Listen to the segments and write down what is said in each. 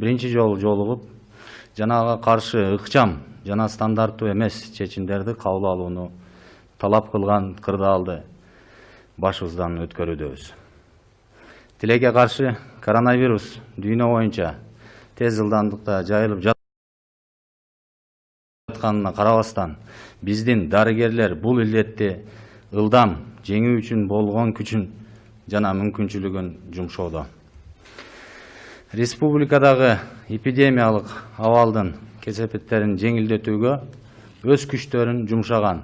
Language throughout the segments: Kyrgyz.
биринчи жолу жолугуп, жанага каршы ыкчам жана стандарттуу эмес чечимдерди кабыл алууну талап кылган кырдаалды башыбыздан өткөрүүдөбүз. Тилекке каршы коронавирус дүйнө боюнча тез жылдамдыкта жайылып жатканына карабастан, биздин дарыгерлер бул илдетти ылдам жеңүү үчүн болгон күчүн жана мүмкүнчүлүгүн жумшоодо. Республикадагы эпидемиялык абалдын кесепеттерин жеңилдетүүгө өз күчтөрүн жумшаган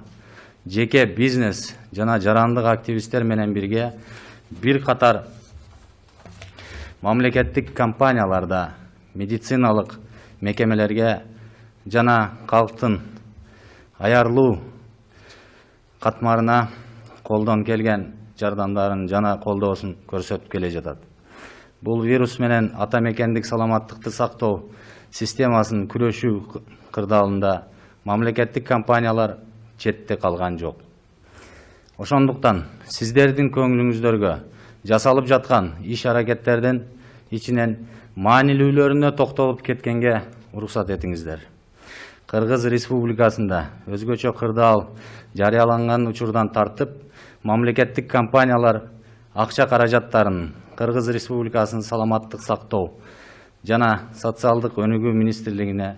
жеке бизнес жана жарандык активисттер менен бирге бир катар мамлекеттик компанияларда, медициналык мекемелерге жана калктын аярлуу катмарына колдон келген жардамдарын жана колдоосун көрсөтүп келе жатат. Бул вирус менен ата мекендик саламаттыкты сактоо системасын күрөшүү кырдаалында мамлекеттик компаниялар четте калган жок. Ошондуктан сиздердин көңүлүңүздөргө жасалып жаткан иш-аракеттердин ичинен маанилүүлөрүнө токтолуп кеткенге уруксат этиңиздер. Кыргыз Республикасында өзгөчө кырдаал жарыяланган учурдан тартып, мамлекеттик компаниялар акча каражаттарын Кыргыз Республикасынын саламаттык сактоо жана социалдык өнүгүү министрлигине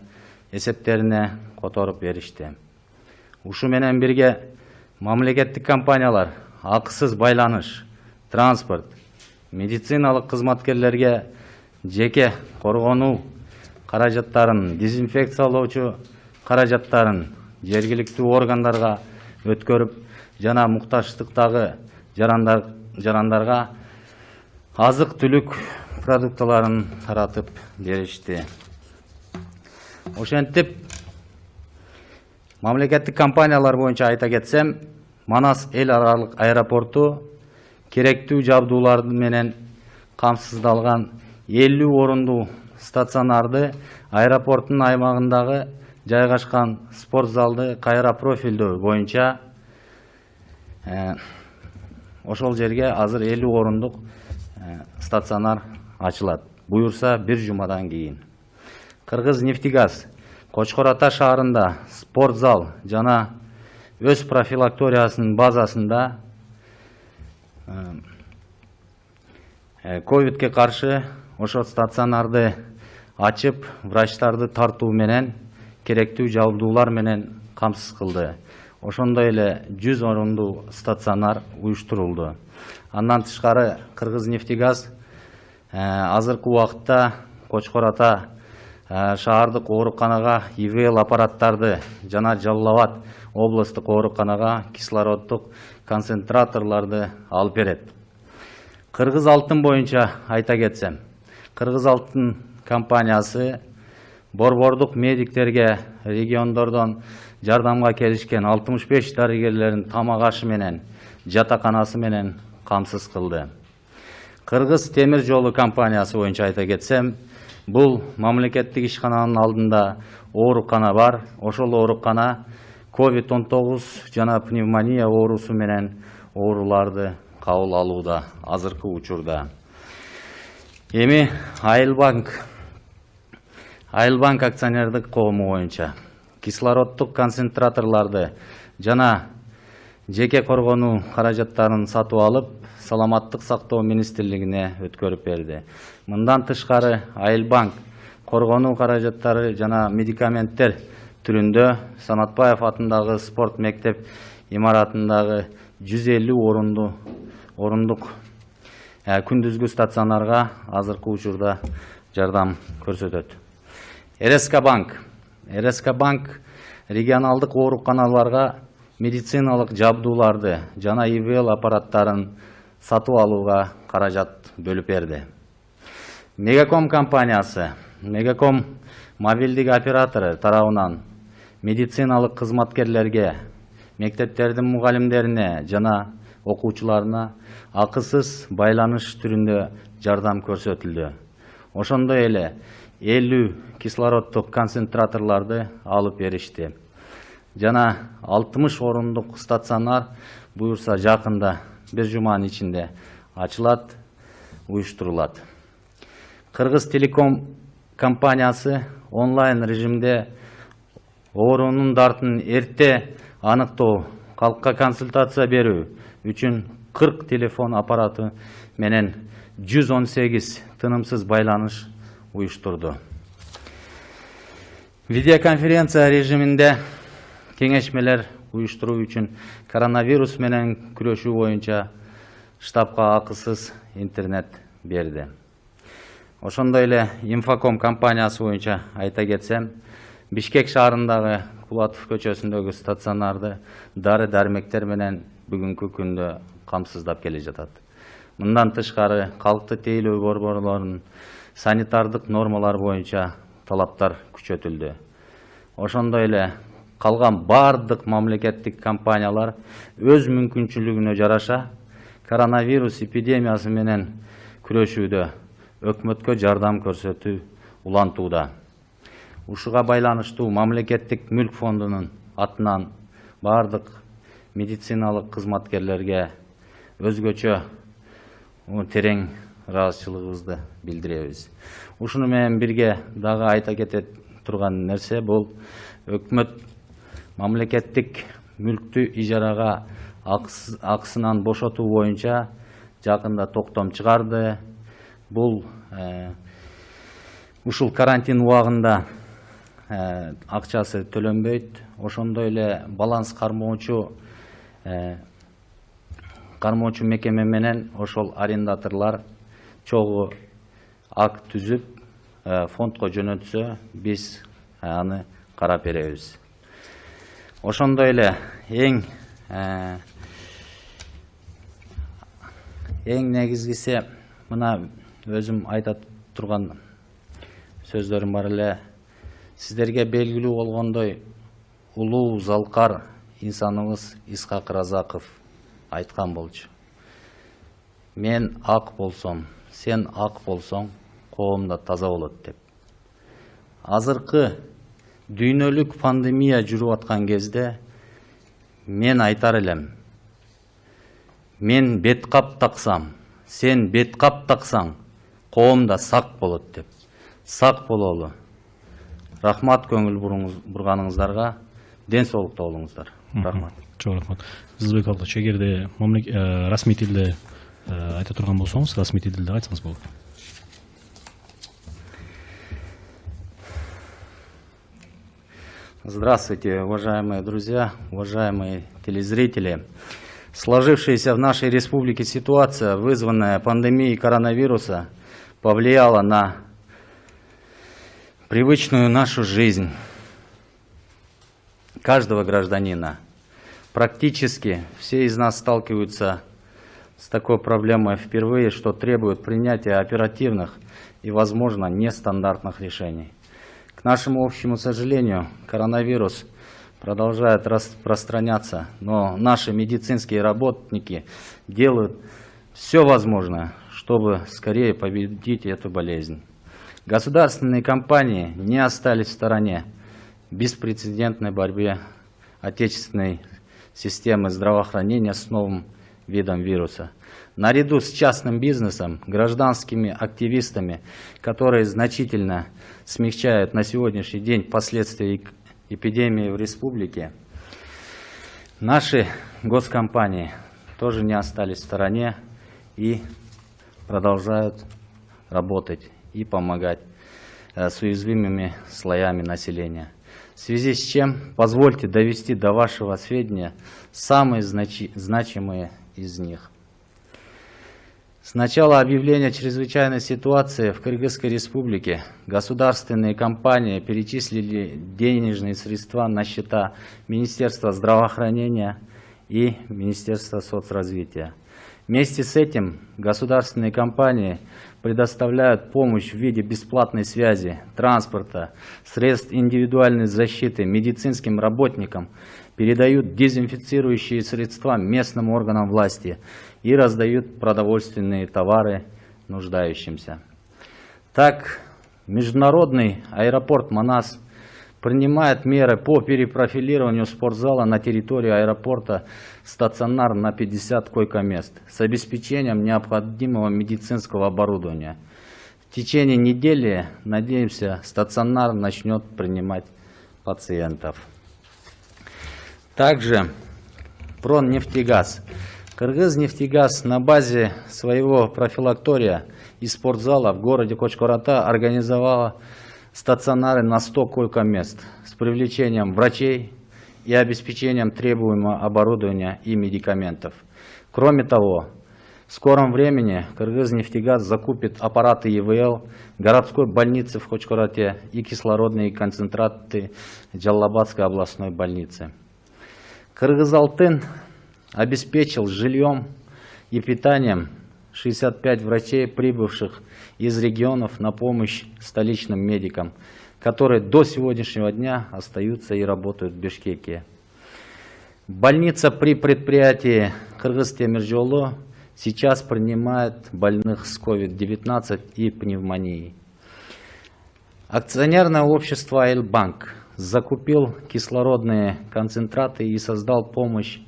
эсептерине которуп беришти. Ушу менен бирге мамлекеттик компаниялар акысыз байланыш, транспорт, медициналык кызматкерлерге жеке коргонуу каражаттарын, дезинфекциялоочу каражаттарын жергиликтүү органдарга өткөрүп жана муктаждыктагы жарандарга азык-түлүк продуктыларын таратып беришти. Ошентип, мамлекеттик компаниялар боюнча айта кетсем, Манас эл аралык аэропорту керектүү жабдуулар менен камсыздалган 50 орундуу стационарды аэропорттун аймагындагы жайгашкан спорт залды кайра профилдөө боюнча ошол жерге азыр 50 орундук стационар ачылат. Буюрса бир жумадан кийин. Кыргыз нефтегаз Кочкор Ата шаарында спорт зал жана өз профилакториясынын базасында ковидке каршы ошол стационарды ачып, врачтарды тартуу менен керектүү жабдуулар менен камсыз кылды. Ошондой эле 100 орундуу стационар уюштурулду. Андан тышкары Кыргыз нефтегаз азыркы убакытта Кочкор Ата шаардык ооруканага ИВЛ аппараттарды жана Жалал Абад областык ооруканага кислороддук концентраторларды алып берет. Кыргыз Алтын боюнча айта кетсем, Кыргыз Алтын компаниясы борбордук медиктерге региондордон жардамга келишкен 65 дарыгерлерин тамак ашы менен, жатаканасы менен камсыз кылды. Кыргыз темир жолу компаниясы боюнча айта кетсем, бул мамлекеттик ишкананын алдында оорукана бар. Ошол оорукана COVID-19 жана пневмония оорусу менен ооруларды кабыл алууда азыркы учурда. Эми Айылбанк акционердик коому боюнча кислороддук концентраторларды жана жеке коргонуу каражаттарын сатып алып, саламаттык сактоо министрлигине өткөрүп берди. Мындан тышкары Айылбанк коргонуу каражаттары жана медикаменттер түрүндө Санатбаев атындагы спорт мектеп имаратындагы 150 орундук күндүзгү стационарга азыркы учурда жардам көрсөтөт. РСК банк регионалдык ооруканаларга медициналык жабдууларды жана ИВЛ аппараттарын сатып алууга каражат бөлүп берди. Мегаком компаниясы, Мегаком мобилдик оператору тарабынан медициналык кызматкерлерге, мектептердин мугалимдерине жана окуучуларына акысыз байланыш түрүндө жардам көрсөтүлдү. Ошондой эле 50 кислороддук концентраторларды алып беришти. Жана 60 орундук стационар буюрса жакында бир жуманын ичинде ачылат, уюштурулат. Кыргыз Телеком компаниясы онлайн режимде оорунун дартын эрте аныктоо, калкка консультация берүү үчүн 40 телефон аппараты менен 118 тынымсыз байланыш уюштурду. Видеоконференция режиминде кеңешмелер уюштуруу үчүн коронавирус менен күрөшүү боюнча штабка акысыз интернет берди. Ошондой эле Инфоком компаниясы боюнча айта кетсем, Бишкек шаарындагы Кулатов көчөсүндөгү стационарды дары-дармектер менен бүгүнкү күндө камсыздап келе жатат. Мындан тышкары калкты тейлөө борборлорунун санитардык нормалар боюнча талаптар күчөтүлдү. Ошондой эле калган бардык мамлекеттик компаниялар өз мүмкүнчүлүгүнө жараша коронавирус эпидемиясы менен күрөшүүдө өкмөткө жардам көрсөтүү улантууда. Ушуга байланыштуу мамлекеттик мүлк фондунун атынан бардык медициналык кызматкерлерге өзгөчө терең ыраазычылыгыбызды билдиребиз. Ушуну менен бирге дагы айта кете турган нерсе бул өкмөт мамлекеттик мүлктү ижарага акысынан бошотуу боюнча жакында токтом чыгарды. Бул ушул карантин убагында акчасы төлөнбөйт. Ошондой эле баланс кармоочу мекеме менен ошол арендаторлар чогуу акт түзүп фондко жөнөтсө, биз аны карап беребиз. Ошондой эле эң негизгиси мына өзүм айта турган сөздөрүм бар эле. Сиздерге белгилүү болгондой улуу залкар инсаныбыз Исхак Разаков айткан болчу. Мен ак болсом, сен ак болсоң, коом да таза болот деп. Азыркы дүйнөлүк пандемия жүрүп аткан кезде мен айтар элем. Мен беткап таксам, сен беткап таксаң, коом да сак болот деп. Сак бололу. Рахмат көңүл бурганыңыздарга, ден соолукта болуңуздар. Рахмат. Чоң рахмат. Зылбек Алдыч, эгерде расмий тилде айта турган болсоңуз, расмий тилде айтсаңыз болот. Здравствуйте, уважаемые друзья, уважаемые телезрители. Сложившаяся в нашей республике ситуация, вызванная пандемией коронавируса, повлияла на привычную нашу жизнь каждого гражданина. Практически все из нас сталкиваются с такой проблемой впервые, что требует принятия оперативных и, возможно, нестандартных решений. К нашему общему сожалению, коронавирус продолжает распространяться, но наши медицинские работники делают все возможное, чтобы скорее победить эту болезнь. Государственные компании не остались в стороне в беспрецедентной борьбе отечественной системы здравоохранения с новым видом вируса. Наряду с частным бизнесом, гражданскими активистами, которые значительно смягчают на сегодняшний день последствия эпидемии в республике, наши госкомпании тоже не остались в стороне и продолжают работать и помогать с уязвимыми слоями населения. В связи с чем позвольте довести до вашего сведения самые значимые из них. С начала объявления чрезвычайной ситуации в Кыргызской республике государственные компании перечислили денежные средства на счета Министерства здравоохранения и Министерства соцразвития. Вместе с этим государственные компании предоставляют помощь в виде бесплатной связи, транспорта, средств индивидуальной защиты медицинским работникам, передают дезинфицирующие средства местным органам власти и раздают продовольственные товары нуждающимся. Так, международный аэропорт Манас принимает меры по перепрофилированию спортзала на территории аэропорта стационар на 50 койко-мест с обеспечением необходимого медицинского оборудования. В течение недели, надеемся, стационар начнет принимать пациентов. Также Проннефтегаз. Кыргызнефтегаз на базе своего профилактория и спортзала в городе Кочкората организовала стационары на 100 койко-мест с привлечением врачей и обеспечением требуемого оборудования и медикаментов. Кроме того, в скором времени Кыргызнефтегаз закупит аппараты ИВЛ городской больницы в Кочкорате и кислородные концентраты Джалалабадской областной больницы. Кыргызалтын обеспечил жильем и питанием 65 врачей, прибывших из регионов на помощь столичным медикам, которые до сегодняшнего дня остаются и работают в Бишкеке. Больница при предприятии Кыргызтемиржолу сейчас принимает больных с COVID-19 и пневмонией. Акционерное общество «Айльбанк» закупил кислородные концентраты и создал помощь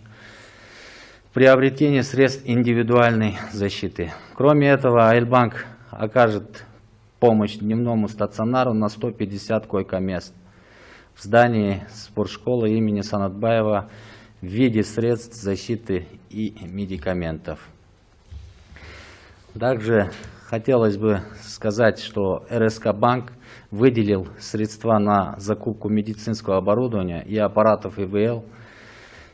в приобретении средств индивидуальной защиты. Кроме этого, «Айльбанк» окажет помощь дневному стационару на 150 койко-мест в здании спортшколы имени Санатбаева в виде средств защиты и медикаментов. Также хотелось бы сказать, что РСК Банк выделил средства на закупку медицинского оборудования и аппаратов ИВЛ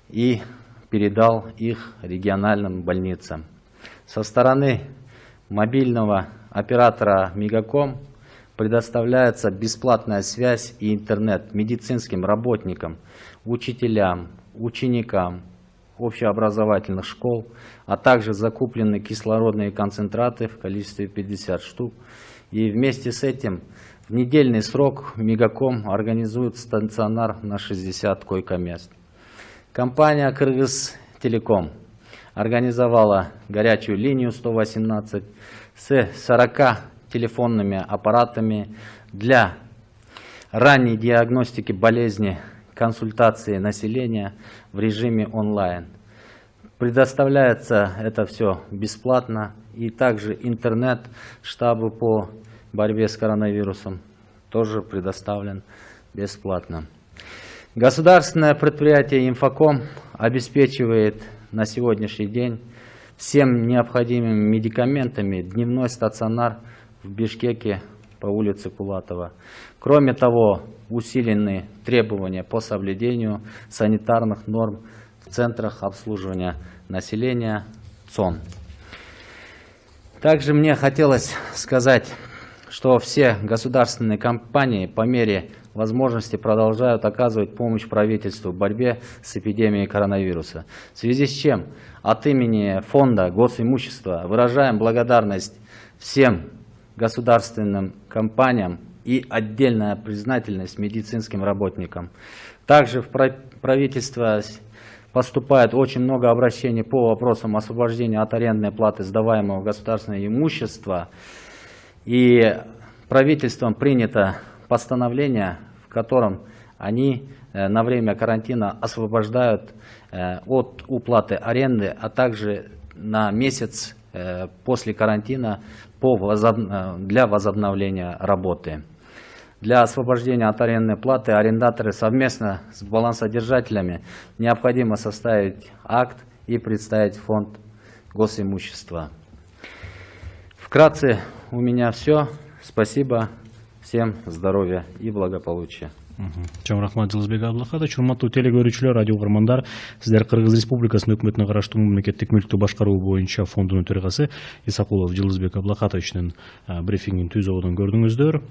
и передал их региональным больницам. Со стороны мобильного оператора Мегаком предоставляется бесплатная связь и интернет медицинским работникам, учителям, ученикам общеобразовательных школ, а также закуплены кислородные концентраты в количестве 50 штук. И вместе с этим в недельный срок Мегаком организует стационар на 60 койко-мест. Компания «Кыргызтелеком» организовала горячую линию 118 с 40 телефонными аппаратами для ранней диагностики болезни, консультации населения в режиме онлайн. Предоставляется это все бесплатно, и также интернет штабу по борьбе с коронавирусом тоже предоставлен бесплатно. Государственное предприятие «Инфоком» обеспечивает на сегодняшний день всем необходимыми медикаментами дневной стационар в Бишкеке по улице Кулатова. Кроме того, усилены требования по соблюдению санитарных норм в центрах обслуживания населения ЦОН. Также мне хотелось сказать, что все государственные компании по мере возможности продолжают оказывать помощь правительству в борьбе с эпидемией коронавируса. В связи с чем от имени Фонда госимущества выражаем благодарность всем государственным компаниям и отдельная признательность медицинским работникам. Также в правительство поступает очень много обращений по вопросам освобождения от арендной платы сдаваемого государственного имущества. И правительством принято постановление, в котором они на время карантина освобождают от уплаты аренды, а также на месяц после карантина для возобновления работы. Для освобождения от арендной платы арендаторы совместно с балансодержателями необходимо составить акт и представить в фонд госимущества. Вкратце у меня все. Спасибо. Всем здоровья и благополучия. Чоң рахмат Жылызбек Абдылхатович. Урматтуу телекөрүүчүлөр, радио угармандар, сиздер Кыргыз Республикасынын өкмөтүнө караштуу мамлекеттик мүлктү башкаруу боюнча фондунун төрагасы Исакулов Жылызбек Абдылхатовичтин брифингин түзүүнүн көрдүңүздөр.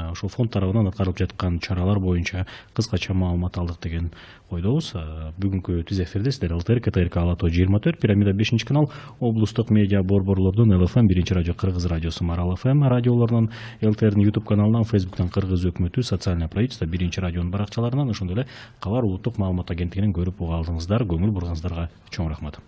Ошол фонд тарабынан аткарылып жаткан чаралар боюнча кыскача маалымат алдык деген ойдобуз. Бүгүнкү түз эфирде сиздер ЛТР, КТРК Алатоо 24, Пирамида 5 канал, облустук медиа борборлордун ЛФМ 1 радио, Кыргыз радиосу Марал ФМ радиолорунан, ЛТРдин YouTube каналынан, Facebooктан Кыргыз өкмөтү, социальное правительство 1 радионун баракчаларынан, ошондой эле Калар улуттук маалымат агенттигинен көрүп уга алдыңыздар. Көңүл бурганыңыздарга чоң рахмат.